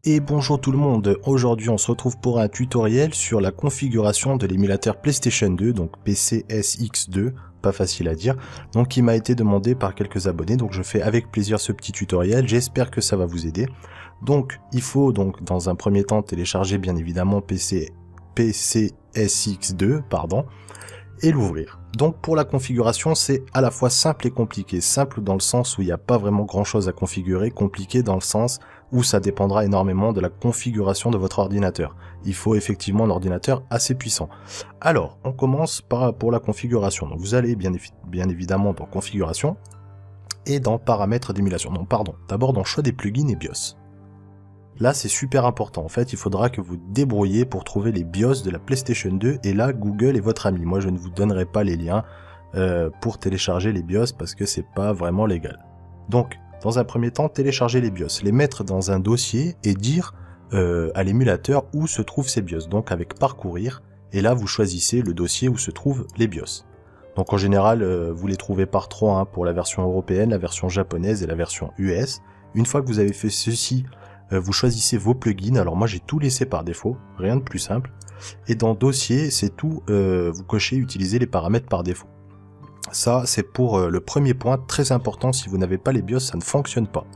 Et bonjour tout le monde, aujourd'hui on se retrouve pour un tutoriel sur la configuration de l'émulateur PlayStation 2, donc PCSX2, pas facile à dire, donc qui m'a été demandé par quelques abonnés, donc je fais avec plaisir ce petit tutoriel, j'espère que ça va vous aider. Donc il faut donc dans un premier temps télécharger bien évidemment PCSX2, et l'ouvrir. Donc pour la configuration, c'est à la fois simple et compliqué. Simple dans le sens où il n'y a pas vraiment grand chose à configurer, compliqué dans le sens où ça dépendra énormément de la configuration de votre ordinateur. Il faut effectivement un ordinateur assez puissant. Alors, on commence pour la configuration. Donc vous allez bien évidemment dans configuration et dans paramètres d'émulation. Non, pardon, d'abord dans choix des plugins et BIOS. Là, c'est super important. En fait, il faudra que vous débrouillez pour trouver les BIOS de la PlayStation 2. Et là, Google est votre ami. Moi, je ne vous donnerai pas les liens pour télécharger les BIOS parce que c'est pas vraiment légal. Donc, dans un premier temps, télécharger les BIOS, les mettre dans un dossier et dire à l'émulateur où se trouvent ces BIOS. Donc, avec parcourir. Et là, vous choisissez le dossier où se trouvent les BIOS. Donc, en général, vous les trouvez par 3 pour la version européenne, la version japonaise et la version US. Une fois que vous avez fait ceci, vous choisissez vos plugins. Alors moi j'ai tout laissé par défaut, rien de plus simple. Et dans dossier, c'est tout, vous cochez utiliser les paramètres par défaut. Ça c'est pour le premier point, très important, si vous n'avez pas les BIOS, ça ne fonctionne pas.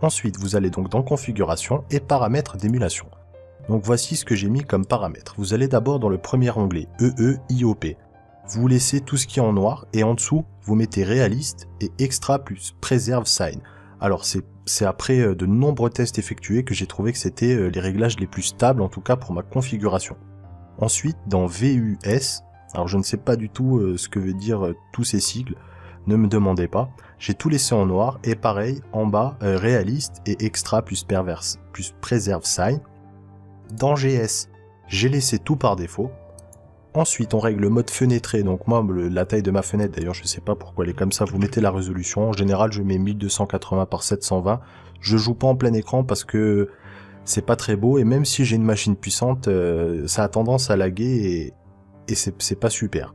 Ensuite, vous allez donc dans configuration et paramètres d'émulation. Donc voici ce que j'ai mis comme paramètres. Vous allez d'abord dans le premier onglet, EE-IOP. Vous laissez tout ce qui est en noir et en dessous, vous mettez réaliste et extra plus preserve sign. Alors c'est après de nombreux tests effectués que j'ai trouvé que c'était les réglages les plus stables, en tout cas pour ma configuration. Ensuite, dans VUS, alors je ne sais pas du tout ce que veut dire tous ces sigles, ne me demandez pas, j'ai tout laissé en noir, et pareil, en bas, réaliste et extra plus preserve sign. Dans GS, j'ai laissé tout par défaut. Ensuite, on règle le mode fenêtré, donc moi, la taille de ma fenêtre, d'ailleurs, je sais pas pourquoi elle est comme ça, vous mettez la résolution, en général, je mets 1280 par 720, je joue pas en plein écran parce que c'est pas très beau, et même si j'ai une machine puissante, ça a tendance à laguer, et c'est pas super.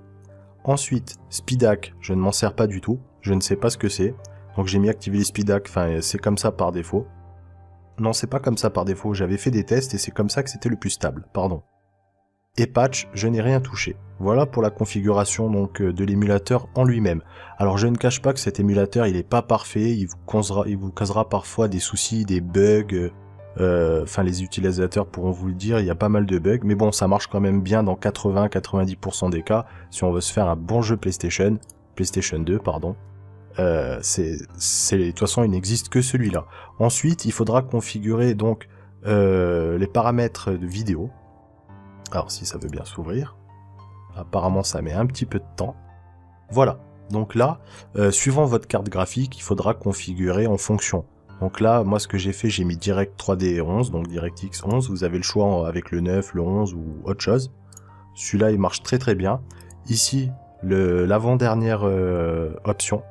Ensuite, SpeedHack, je ne m'en sers pas du tout, je ne sais pas ce que c'est, donc j'ai mis activer les SpeedHack, enfin, c'est comme ça par défaut. Non, c'est pas comme ça par défaut, j'avais fait des tests, et c'est comme ça que c'était le plus stable, pardon. Et patch, je n'ai rien touché. Voilà pour la configuration donc de l'émulateur en lui-même. Alors je ne cache pas que cet émulateur il est pas parfait, il vous causera parfois des soucis, des bugs, enfin les utilisateurs pourront vous le dire, il y a pas mal de bugs, mais bon ça marche quand même bien dans 80-90% des cas, si on veut se faire un bon jeu PlayStation 2 pardon. De toute façon il n'existe que celui-là. Ensuite il faudra configurer donc les paramètres de vidéo. Alors si ça veut bien s'ouvrir, apparemment ça met un petit peu de temps. Voilà, donc là, suivant votre carte graphique, il faudra configurer en fonction. Donc là, moi ce que j'ai fait, j'ai mis Direct 3D 11, donc DirectX 11, vous avez le choix avec le 9, le 11 ou autre chose. Celui-là il marche très très bien. Ici, l'avant-dernière option,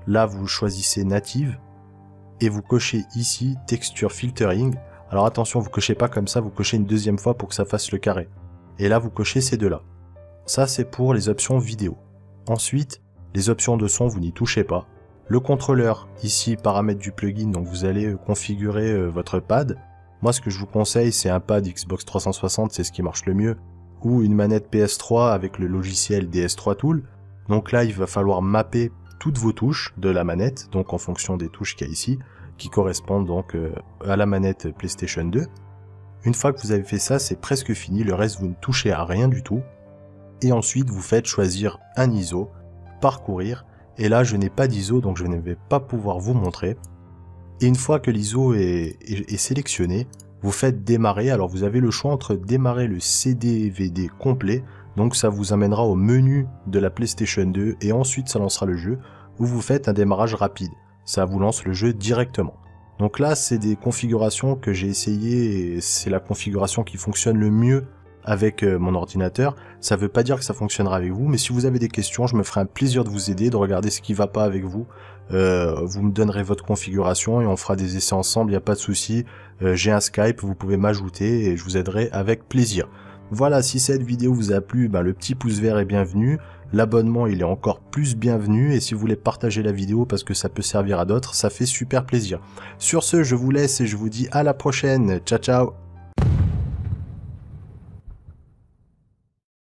là vous choisissez Native, et vous cochez ici Texture Filtering. Alors attention, vous cochez pas comme ça, vous cochez une deuxième fois pour que ça fasse le carré. Et là, vous cochez ces deux-là. Ça, c'est pour les options vidéo. Ensuite, les options de son, vous n'y touchez pas. Le contrôleur, ici, paramètres du plugin, donc vous allez configurer votre pad. Moi, ce que je vous conseille, c'est un pad Xbox 360, c'est ce qui marche le mieux, ou une manette PS3 avec le logiciel DS3 Tool. Donc là, il va falloir mapper toutes vos touches de la manette, donc en fonction des touches qu'il y a ici, qui correspondent donc à la manette PlayStation 2. Une fois que vous avez fait ça, c'est presque fini, le reste vous ne touchez à rien du tout. Et ensuite vous faites choisir un ISO, parcourir, et là je n'ai pas d'ISO donc je ne vais pas pouvoir vous montrer. Et une fois que l'ISO est sélectionné, vous faites démarrer, alors vous avez le choix entre démarrer le CD-VD complet, donc ça vous amènera au menu de la PlayStation 2 et ensuite ça lancera le jeu, ou vous faites un démarrage rapide. Ça vous lance le jeu directement. Donc là, c'est des configurations que j'ai essayé et c'est la configuration qui fonctionne le mieux avec mon ordinateur. Ça veut pas dire que ça fonctionnera avec vous, mais si vous avez des questions, je me ferai un plaisir de vous aider, de regarder ce qui va pas avec vous. Vous me donnerez votre configuration et on fera des essais ensemble, il n'y a pas de souci. J'ai un Skype, vous pouvez m'ajouter et je vous aiderai avec plaisir. Voilà, si cette vidéo vous a plu, le petit pouce vert est bienvenu. L'abonnement, il est encore plus bienvenu. Et si vous voulez partager la vidéo parce que ça peut servir à d'autres, ça fait super plaisir. Sur ce, je vous laisse et je vous dis à la prochaine. Ciao, ciao!